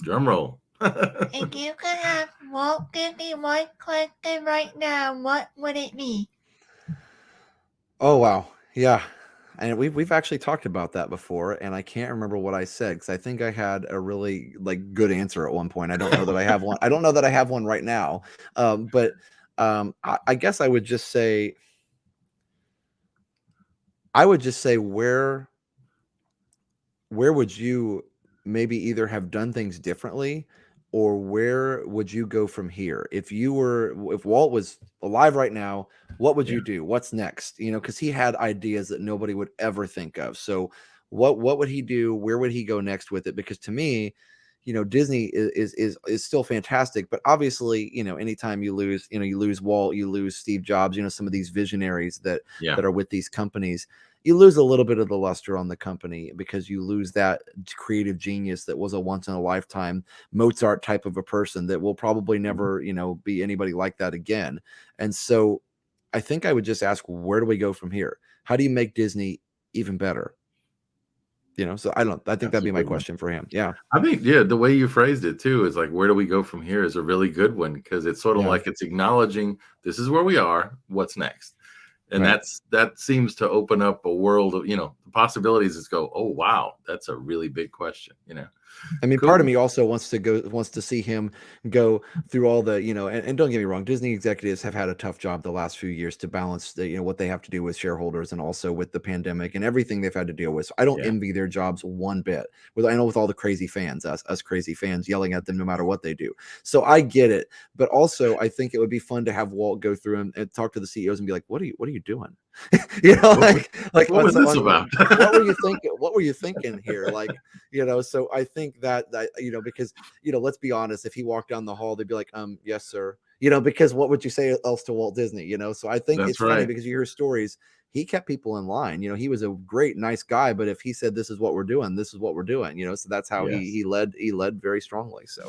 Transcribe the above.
Drum roll. If you could have Walt give me one question right now, what would it be? Oh wow, yeah. And we've actually talked about that before, and I can't remember what I said because I think I had a really like good answer at one point. I don't know that I have one. I don't know that I have one right now. But I guess I would just say where would you maybe either have done things differently, or where would you go from here if Walt was alive right now? What would Yeah. you do? What's next? Because he had ideas that nobody would ever think of. So what would he do? Where would he go next with it? Because to me, Disney is still fantastic, but obviously, anytime you lose Walt, you lose Steve Jobs, some of these visionaries that Yeah. that are with these companies, you lose a little bit of the luster on the company because you lose that creative genius that was a once in a lifetime Mozart type of a person that will probably never, be anybody like that again. And so I think I would just ask, where do we go from here? How do you make Disney even better? So I think That's that'd a be my good one. question for him. Yeah. I think, yeah, the way you phrased it too is like, where do we go from here is a really good one because it's sort of Yeah. like it's acknowledging this is where we are, what's next? And Right. that seems to open up a world of, the possibilities is go, oh wow, that's a really big question. I mean, part of Cool. me also wants to see him go through all the, and don't get me wrong, Disney executives have had a tough job the last few years to balance what they have to do with shareholders and also with the pandemic and everything they've had to deal with. So I don't Yeah. envy their jobs one bit. I know with all the crazy fans, us crazy fans yelling at them no matter what they do. So I get it, but also I think it would be fun to have Walt go through and talk to the CEOs and be like, what are you doing? Like What was this about? what were you thinking? What were you thinking here? So I think that because let's be honest, if he walked down the hall, they'd be like, yes, sir. Because what would you say else to Walt Disney? So I think That's it's funny right. because you hear stories. He kept people in line. He was a great, nice guy, but if he said this is what we're doing, this is what we're doing. So that's how Yes. he led very strongly. So